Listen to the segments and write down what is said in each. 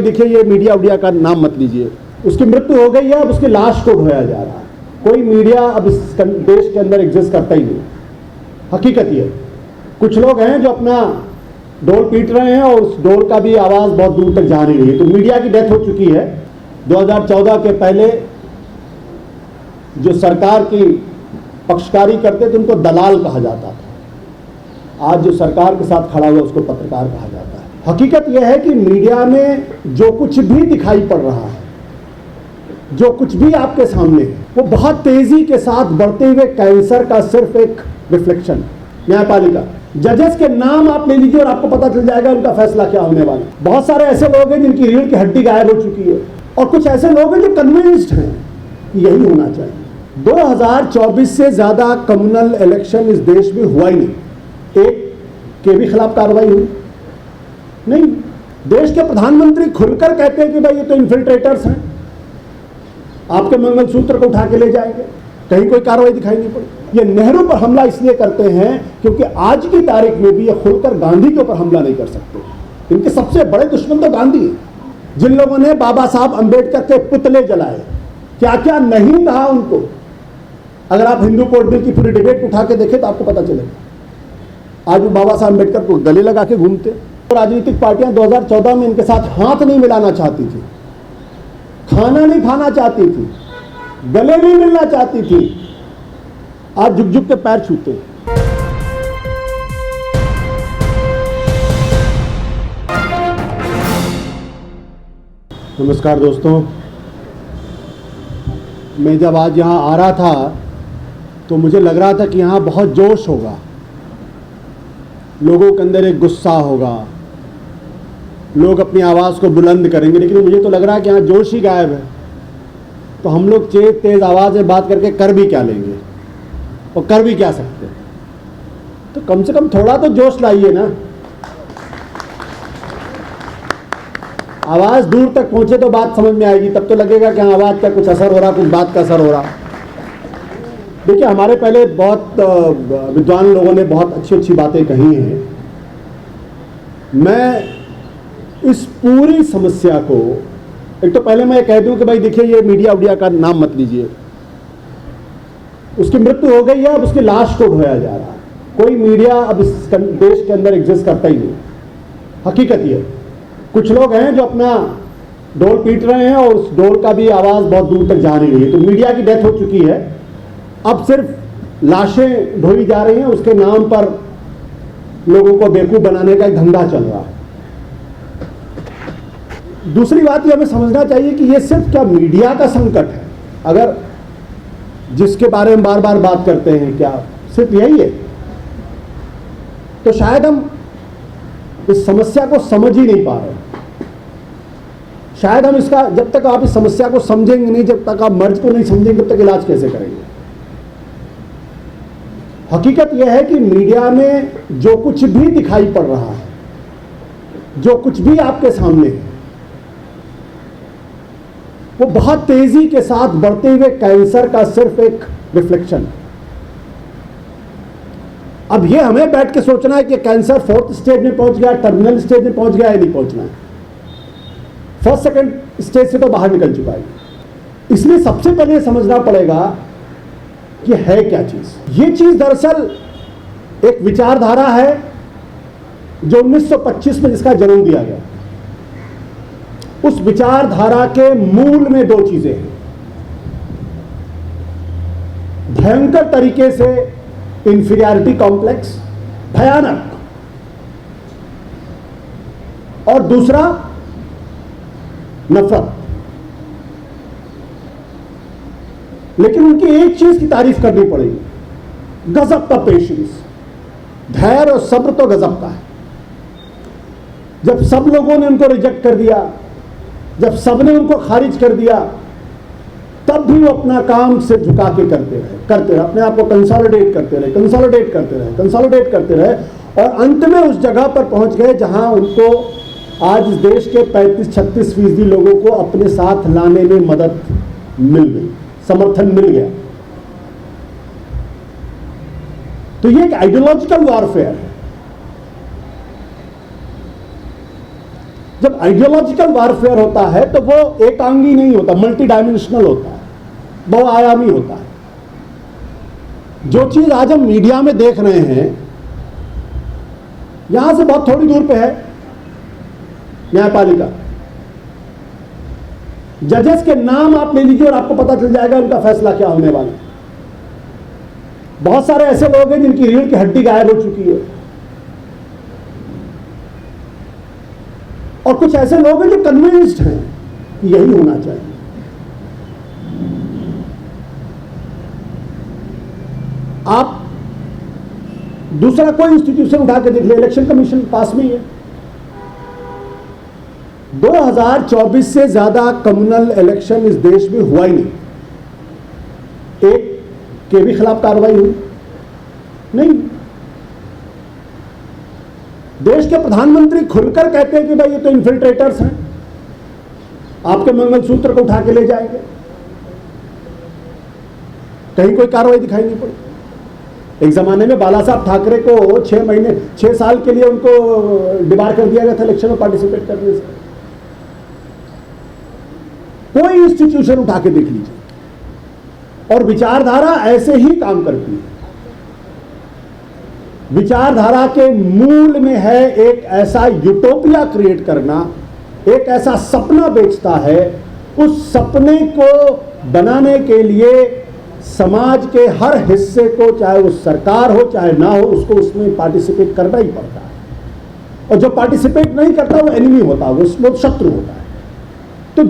देखिए, ये मीडिया उडिया का नाम मत लीजिए। उसकी मृत्यु हो गई है, अब उसकी लाश को ढोया जा रहा है। कोई मीडिया अब इस देश के अंदर एग्जिस्ट करता ही नहीं। हकीकत ये, कुछ लोग हैं जो अपना डोल पीट रहे हैं और उस डोल का भी आवाज़ बहुत दूर तक जा नहीं रही है। तो मीडिया की डेथ हो चुकी है। 2014 के पहले जो सरकार की पक्षकारी करते थे उनको दलाल कहा जाता था। आज जो सरकार के साथ खड़ा हुआ उसको पत्रकार कहा जाता है। हकीकत यह है कि मीडिया में जो कुछ भी दिखाई पड़ रहा है, जो कुछ भी आपके सामने है, वो बहुत तेजी के साथ बढ़ते हुए कैंसर का सिर्फ एक रिफ्लेक्शन। न्यायपालिका, जजेस के नाम आप ले लीजिए और आपको पता चल जाएगा उनका फैसला क्या होने वाला है। बहुत सारे ऐसे लोग हैं जिनकी रीढ़ की हड्डी गायब हो चुकी है और कुछ ऐसे लोग हैं जो कन्विंस्ड हैं कि यही होना चाहिए। 2024 से ज्यादा कम्युनल इलेक्शन इस देश में हुआ ही नहीं। एक के भी खिलाफ कार्रवाई हुई नहीं। देश के प्रधानमंत्री खुलकर कहते हैं कि भाई ये तो इन्फिल्ट्रेटर्स हैं, आपके मंगलसूत्र को उठा के ले जाएंगे। कहीं कोई कार्रवाई दिखाई नहीं पड़ी। ये नेहरू पर हमला इसलिए करते हैं क्योंकि आज की तारीख में भी ये खुलकर गांधी के ऊपर हमला नहीं कर सकते। इनके सबसे बड़े दुश्मन तो गांधी हैं, जिन लोगों ने बाबा साहब अंबेडकर के पुतले जलाए, क्या क्या नहीं कहा उनको। अगर आप हिंदू कोड बिल की पूरी डिबेट उठा के देखें तो आपको पता चलेगा। आज वो बाबा साहब अंबेडकर को गले लगा के घूमते। राजनीतिक पार्टियां 2014 में इनके साथ हाथ नहीं मिलाना चाहती थी, खाना नहीं खाना चाहती थी, गले नहीं मिलना चाहती थी। आज झुक झुक के पैर छूते। नमस्कार दोस्तों, मैं जब आज यहाँ आ रहा था तो मुझे लग रहा था कि यहाँ बहुत जोश होगा, लोगों के अंदर एक गुस्सा होगा, लोग अपनी आवाज़ को बुलंद करेंगे। लेकिन मुझे तो लग रहा है कि यहाँ जोश ही गायब है। तो हम लोग तेज आवाज़ में बात करके कर भी क्या लेंगे और कर भी क्या सकते हैं। तो कम से कम थोड़ा तो जोश लाइए ना। आवाज़ दूर तक पहुँचे तो बात समझ में आएगी, तब तो लगेगा कि आवाज़ का कुछ असर हो रहा, कुछ बात का असर हो रहा। देखिए, हमारे पहले बहुत विद्वान लोगों ने बहुत अच्छी अच्छी बातें कही हैं। मैं इस पूरी समस्या को, एक तो पहले मैं कह दूं कि भाई देखिए, ये मीडिया उडिया का नाम मत लीजिए। उसकी मृत्यु हो गई है, अब उसकी लाश को ढोया जा रहा है। कोई मीडिया अब इस देश के अंदर एग्जिस्ट करता ही नहीं। हकीकत ये, कुछ लोग हैं जो अपना डोल पीट रहे हैं और उस डोल का भी आवाज़ बहुत दूर तक जा नहीं रही है। तो मीडिया की डेथ हो चुकी है। अब सिर्फ लाशें ढोई जा रही हैं, उसके नाम पर लोगों को बेवकूफ़ बनाने का एक धंधा चल रहा है। दूसरी बात ये हमें समझना चाहिए कि ये सिर्फ क्या मीडिया का संकट है, अगर जिसके बारे में बार बार बात करते हैं, क्या सिर्फ यही है, तो शायद हम इस समस्या को समझ ही नहीं पा रहे। शायद हम इसका, जब तक आप इस समस्या को समझेंगे नहीं, जब तक आप मर्ज को नहीं समझेंगे, तब तक इलाज कैसे करेंगे। हकीकत यह है कि मीडिया में जो कुछ भी दिखाई पड़ रहा है, जो कुछ भी आपके सामने है, वो बहुत तेजी के साथ बढ़ते हुए कैंसर का सिर्फ एक रिफ्लेक्शन। अब ये हमें बैठ के सोचना है कि कैंसर 4th स्टेज में पहुंच गया, टर्मिनल स्टेज में पहुंच गया, या नहीं पहुंचना है। 1st 2nd स्टेज से तो बाहर निकल चुका है। इसलिए सबसे पहले ये समझना पड़ेगा कि है क्या चीज। ये चीज दरअसल एक विचारधारा है जो 1925 में जिसका जन्म दिया गया। उस विचारधारा के मूल में दो चीजें हैं। भयंकर तरीके से इंफीरियरिटी कॉम्प्लेक्स, भयानक, और दूसरा नफरत। लेकिन उनकी एक चीज की तारीफ करनी पड़ेगी, गजब का पेशेंस, धैर्य और सब्र तो गजब का है। जब सब लोगों ने उनको रिजेक्ट कर दिया, जब सबने उनको खारिज कर दिया, तब भी वो अपना काम से झुका के करते रहे, अपने आप को कंसोलिडेट करते रहे, और अंत में उस जगह पर पहुंच गए जहां उनको आज इस देश के 35-36% लोगों को अपने साथ लाने में मदद मिल गई, समर्थन मिल गया। तो ये एक आइडियोलॉजिकल वॉरफेयर है। जब आइडियोलॉजिकल वारफेयर होता है तो वो एकांगी नहीं होता, मल्टी डायमेंशनल होता है, बहुआयामी होता है। जो चीज आज हम मीडिया में देख रहे हैं, यहां से बहुत थोड़ी दूर पे है न्यायपालिका, जजेस के नाम आप ले लीजिए और आपको पता चल जाएगा उनका फैसला क्या होने वाला है। बहुत सारे ऐसे लोग हैं जिनकी रीढ़ की हड्डी गायब हो चुकी है, और कुछ ऐसे लोग हैं जो कन्विंस्ड हैं कि यही होना चाहिए। आप दूसरा कोई इंस्टीट्यूशन उठा के देख ले, इलेक्शन कमीशन पास में ही है। 2024 से ज्यादा कम्युनल इलेक्शन इस देश में हुआ ही नहीं। एक के भी खिलाफ कार्रवाई हुई नहीं। देश के प्रधानमंत्री खुलकर कहते हैं कि भाई ये तो इन्फिल्ट्रेटर्स हैं, आपके मंगलसूत्र को उठा के ले जाएंगे। कहीं कोई कार्रवाई दिखाई नहीं पड़ी। एक जमाने में बाला साहब ठाकरे को 6 साल के लिए उनको डिबार कर दिया गया था इलेक्शन में पार्टिसिपेट करने से। कोई इंस्टीट्यूशन उठा के देख लीजिए, और विचारधारा ऐसे ही काम करती है। विचारधारा के मूल में है एक ऐसा यूटोपिया क्रिएट करना, एक ऐसा सपना बेचता है। उस सपने को बनाने के लिए समाज के हर हिस्से को, चाहे वो सरकार हो चाहे ना हो, उसको उसमें पार्टिसिपेट करना ही पड़ता है। और जो पार्टिसिपेट नहीं करता वो एनिमी होता है, वो शत्रु होता है। तो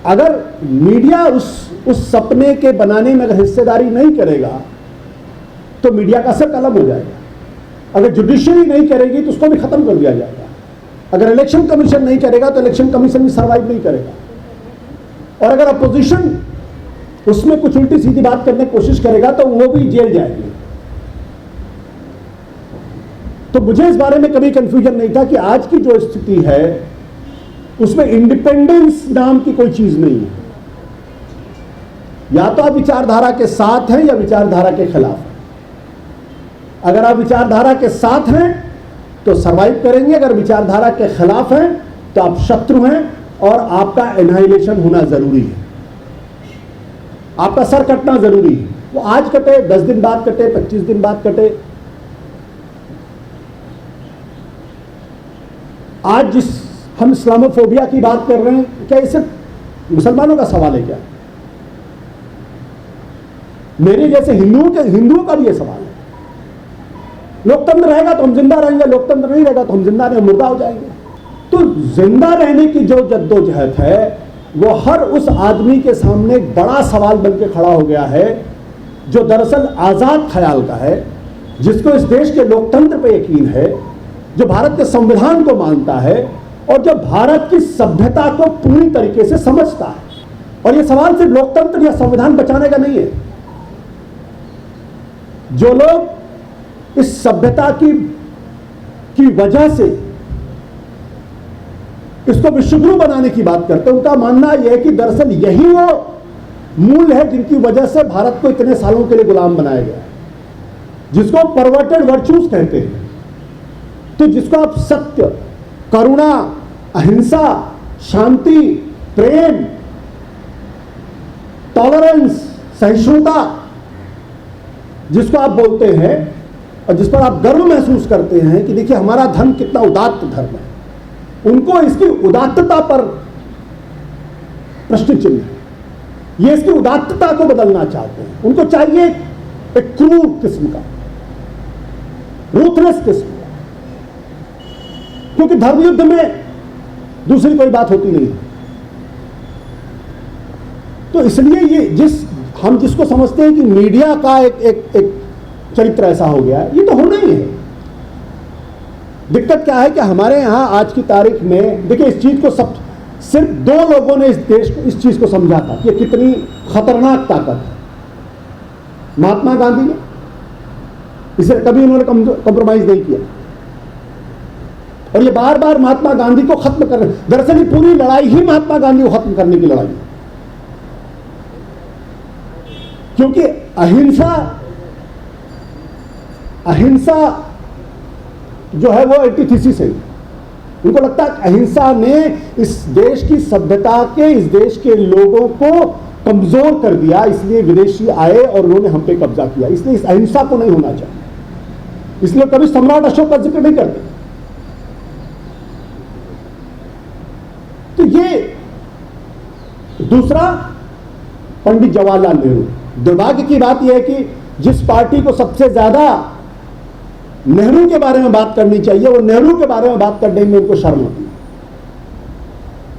अगर मीडिया उस सपने के बनाने में अगर हिस्सेदारी नहीं करेगा तो मीडिया का सर कलम हो जाएगा। अगर जुडिशरी नहीं करेगी तो उसको भी खत्म कर दिया जाएगा। अगर इलेक्शन कमीशन नहीं करेगा तो इलेक्शन कमीशन भी सर्वाइव नहीं करेगा। और अगर अपोजिशन उसमें कुछ उल्टी सीधी बात करने की कोशिश करेगा तो वो भी जेल जाएगी। तो मुझे इस बारे में कभी कंफ्यूजन नहीं था कि आज की जो स्थिति है उसमें इंडिपेंडेंस नाम की कोई चीज नहीं है। या तो आप विचारधारा के साथ हैं या विचारधारा के खिलाफ हैं। अगर आप विचारधारा के साथ हैं तो सरवाइव करेंगे, अगर विचारधारा के खिलाफ हैं तो आप शत्रु हैं और आपका एनाहिलेशन होना जरूरी है। आपका सर कटना जरूरी है। वो आज कटे, 10 दिन बाद कटे, 25 दिन बाद कटे। आज जिस हम इस्लामोफोबिया की बात कर रहे हैं, क्या ये सिर्फ मुसलमानों का सवाल है क्या? मेरे जैसे हिंदुओं का भी ये सवाल है। लोकतंत्र रहेगा तो हम जिंदा रहेंगे, लोकतंत्र नहीं रहेगा तो हम जिंदा नहीं मुर्दा हो जाएंगे। तो जिंदा रहने की जो जद्दोजहद है वो हर उस आदमी के सामने एक बड़ा सवाल बन के खड़ा हो गया है जो दरअसल आजाद ख्याल का है, जिसको इस देश के लोकतंत्र पे यकीन है, जो भारत के संविधान को मानता है और जो भारत की सभ्यता को पूरी तरीके से समझता है। और ये सवाल सिर्फ लोकतंत्र या संविधान बचाने का नहीं है। जो लोग इस सभ्यता की वजह से इसको विश्वगुरु बनाने की बात करते हैं, उनका मानना यह है कि दरअसल यही वो मूल है जिनकी वजह से भारत को इतने सालों के लिए गुलाम बनाया गया, जिसको परवर्टेड वर्च्यूज कहते हैं। तो जिसको आप सत्य, करुणा, अहिंसा, शांति, प्रेम, टॉलरेंस, सहिष्णुता जिसको आप बोलते हैं और जिस पर आप गर्व महसूस करते हैं कि देखिए हमारा धर्म कितना उदात्त धर्म है, उनको इसकी उदात्तता पर प्रश्न चिन्ह है। ये इसकी उदात्तता को बदलना चाहते हैं। उनको चाहिए एक क्रूर किस्म का, रूथलेस किस्म का, क्योंकि धर्म युद्ध में दूसरी कोई बात होती नहीं। तो इसलिए ये हम जिसको समझते हैं कि मीडिया का एक चरित्र ऐसा हो गया है, ये तो होना ही है। दिक्कत क्या है कि हमारे यहां आज की तारीख में देखिए इस चीज को सिर्फ 2 लोगों ने इस देश को इस चीज को समझा था कि कितनी खतरनाक ताकत है। महात्मा गांधी ने, इसे कभी उन्होंने कॉम्प्रोमाइज नहीं किया और ये बार बार महात्मा गांधी को खत्म कर रहे। दरअसल ये पूरी लड़ाई ही महात्मा गांधी को खत्म करने की लड़ाई है, क्योंकि अहिंसा जो है वो एंटीथीसिस है। उनको लगता है अहिंसा ने इस देश की सभ्यता के, इस देश के लोगों को कमजोर कर दिया, इसलिए विदेशी आए और उन्होंने हम पे कब्जा किया, इसलिए इस अहिंसा को नहीं होना चाहिए। इसलिए कभी सम्राट अशोक का जिक्र नहीं करते। तो ये दूसरा, पंडित जवाहरलाल नेहरू। दुर्भाग्य की बात यह है कि जिस पार्टी को सबसे ज्यादा नेहरू के बारे में बात करनी चाहिए, वो नेहरू के बारे में बात करने में उनको शर्म होती है।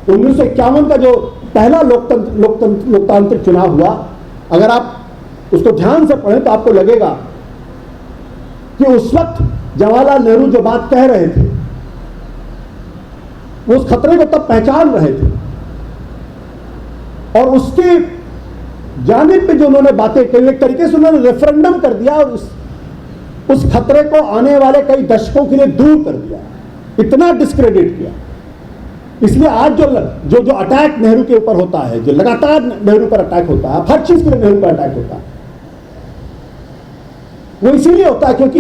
1951 का जो पहला लोकतांत्रिक चुनाव हुआ, अगर आप उसको ध्यान से पढ़ें तो आपको लगेगा कि उस वक्त जवाहरलाल नेहरू जो बात कह रहे थे, वो उस खतरे को तब पहचान रहे थे, और उसके जानिब पे जो उन्होंने बातें कही, एक तरीके से उन्होंने रेफरेंडम कर दिया और उस खतरे को आने वाले कई दशकों के लिए दूर कर दिया, इतना डिस्क्रेडिट किया। इसलिए आज जो अटैक नेहरू के ऊपर होता है, जो लगातार नेहरू पर अटैक होता है, हर चीज के लिए नेहरू पर अटैक होता है, वो इसीलिए होता है क्योंकि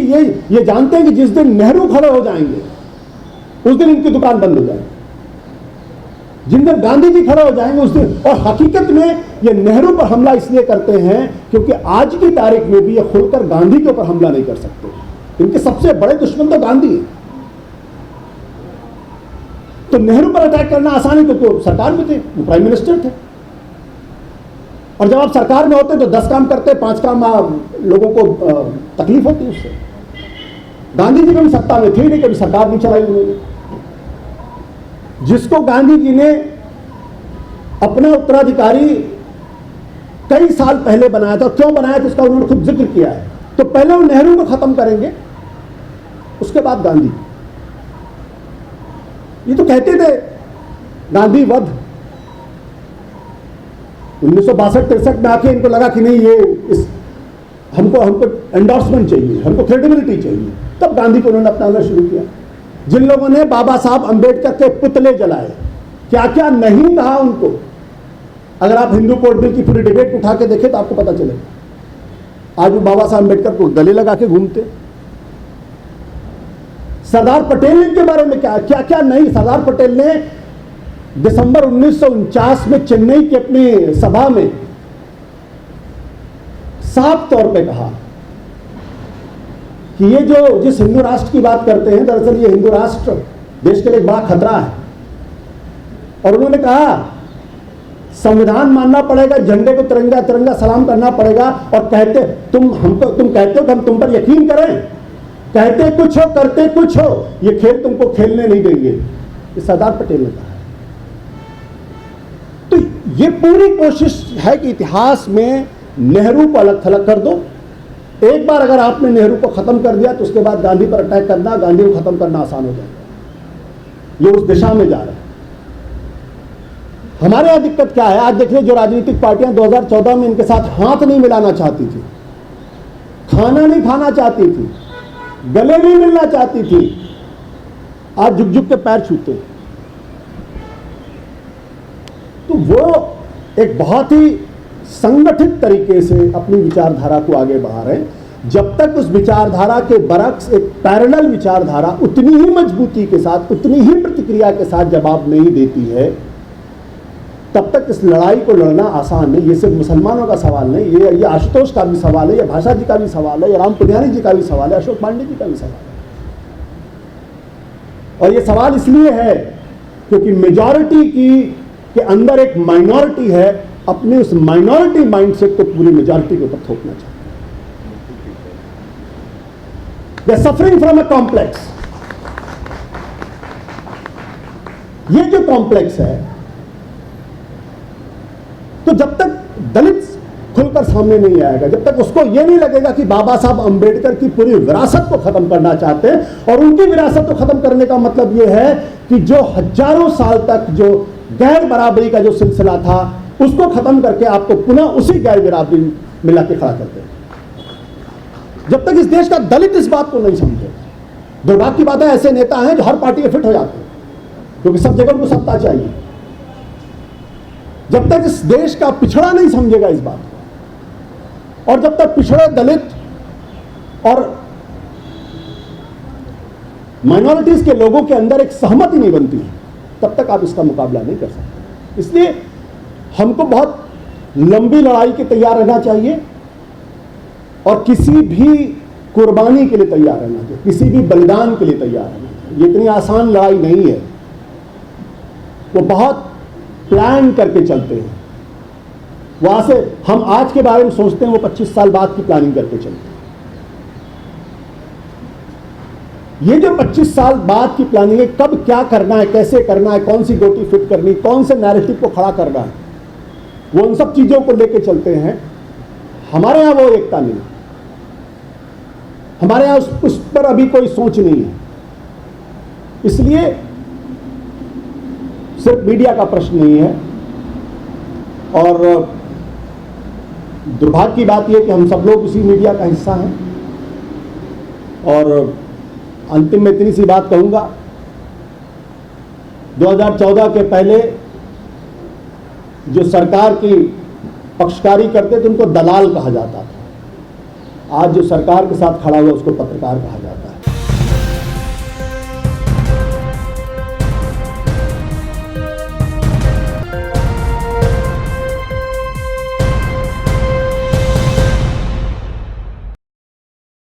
ये जानते हैं कि जिस दिन नेहरू खड़े हो जाएंगे उस दिन इनकी दुकान बंद हो जाएगी, जिन दिन गांधी जी खड़े हो जाएंगे उस दिन। और हकीकत में ये नेहरू पर हमला इसलिए करते हैं क्योंकि आज की तारीख में भी ये खुलकर गांधी के ऊपर हमला नहीं कर सकते। इनके सबसे बड़े दुश्मन तो गांधी है। तो नेहरू पर अटैक करना आसान है क्योंकि वो सरकार में थे, वो प्राइम मिनिस्टर थे, और जब आप सरकार में होते तो 10 काम करते, 5 काम लोगों को तकलीफ होती है उससे। गांधी जी कभी सत्ता में थे नहीं, कभी सरकार नहीं चलाई उन्होंने। जिसको गांधी जी ने अपना उत्तराधिकारी कई साल पहले बनाया था, क्यों बनाया था उसका उन्होंने खुद जिक्र किया है। तो पहले वो नेहरू को खत्म करेंगे, उसके बाद गांधी। ये तो कहते थे गांधी वध। 1962-63 में आके इनको लगा कि नहीं, ये हमको एंडोर्समेंट चाहिए, हमको क्रेडिबिलिटी चाहिए, तब गांधी को उन्होंने अपनाना शुरू किया। जिन लोगों ने बाबा साहब अंबेडकर के पुतले जलाए, क्या क्या नहीं कहा उनको। अगर आप हिंदू कोड बिल की पूरी डिबेट उठा के देखें तो आपको पता चलेगा। आज वो बाबा साहब अंबेडकर को गले लगा के घूमते। सरदार पटेल के बारे में क्या क्या क्या नहीं। सरदार पटेल ने दिसंबर 1949 में चेन्नई की अपनी सभा में साफ तौर पे कहा कि ये जो जिस हिंदू राष्ट्र की बात करते हैं, दरअसल ये हिंदू राष्ट्र देश के लिए एक बड़ा खतरा है। और उन्होंने कहा संविधान मानना पड़ेगा, झंडे को तिरंगा तिरंगा सलाम करना पड़ेगा, और कहते तुम कहते हो कि हम तुम पर यकीन करें, कहते कुछ हो करते कुछ हो, ये खेल तुमको खेलने नहीं देंगे। ये सरदार पटेल ने कहा। तो ये पूरी कोशिश है कि इतिहास में नेहरू को अलग थलग कर दो। एक बार अगर आपने नेहरू को खत्म कर दिया तो उसके बाद गांधी पर अटैक करना, गांधी को खत्म करना आसान हो जाएगा। ये उस दिशा में जा रहा है। हमारे यहां दिक्कत क्या है, आज देखिए जो राजनीतिक पार्टियां 2014 में इनके साथ हाथ नहीं मिलाना चाहती थी, खाना नहीं खाना चाहती थी, गले नहीं मिलना चाहती थी, आज झुक झुक के पैर छूते। तो वो एक बहुत ही संगठित तरीके से अपनी विचारधारा को आगे बढ़ा रहे हैं। जब तक उस विचारधारा के बरक्स एक पैरेलल विचारधारा उतनी ही मजबूती के साथ, उतनी ही प्रतिक्रिया के साथ जवाब नहीं देती है, तब तक इस लड़ाई को लड़ना आसान नहीं। ये सिर्फ मुसलमानों का सवाल नहीं, ये आशुतोष का भी सवाल है, ये भाषा जी का भी सवाल है, ये राम पुनियानी जी का भी सवाल है, अशोक पांडे जी का भी सवाल है। और ये सवाल इसलिए है क्योंकि मेजॉरिटी के अंदर एक माइनॉरिटी है, अपने उस माइनॉरिटी माइंडसेट को पूरी मेजॉरिटी के ऊपर थोपना चाहते हैं। They are suffering from a complex. ये जो कॉम्प्लेक्स है, तो जब तक दलित खुलकर सामने नहीं आएगा, जब तक उसको यह नहीं लगेगा कि बाबा साहब अंबेडकर की पूरी विरासत को खत्म करना चाहते हैं, और उनकी विरासत को खत्म करने का मतलब यह है कि जो हजारों साल तक जो गैर बराबरी का जो सिलसिला था उसको खत्म करके आपको पुनः उसी गैर बराबरी मिला के खड़ा करते हैं। जब तक इस देश का दलित इस बात को नहीं समझे, दुर्भाग्य की बात है ऐसे नेता हैं जो हर पार्टी में फिट हो जाते हैं क्योंकि सब जगह उनको सत्ता चाहिए। जब तक इस देश का पिछड़ा नहीं समझेगा इस बात को, और जब तक पिछड़े दलित और माइनॉरिटीज के लोगों के अंदर एक सहमति नहीं बनती है, तब तक आप इसका मुकाबला नहीं कर सकते। इसलिए हमको बहुत लंबी लड़ाई के तैयार रहना चाहिए और किसी भी कुर्बानी के लिए तैयार रहना चाहिए, किसी भी बलिदान के लिए तैयार रहना चाहिए। ये इतनी आसान लड़ाई नहीं है, वो बहुत प्लान करके चलते हैं। वहां से हम आज के बारे में सोचते हैं, वो 25 साल बाद की प्लानिंग करके चलते हैं। ये जो 25 साल बाद की प्लानिंग है, कब क्या करना है, कैसे करना है, कौन सी गोटी फिट करनी, कौन से नैरेटिव को खड़ा करना है, वो उन सब चीजों को लेके चलते हैं। हमारे यहां वो एकता नहीं, हमारे यहां उस पर अभी कोई सोच नहीं है। इसलिए सिर्फ मीडिया का प्रश्न नहीं है, और दुर्भाग्य की बात यह कि हम सब लोग उसी मीडिया का हिस्सा हैं। और अंतिम में इतनी सी बात कहूंगा, 2014 के पहले जो सरकार की पक्षकारी करते थे उनको दलाल कहा जाता था। आज जो सरकार के साथ खड़ा हुआ उसको पत्रकार कहा जाता है।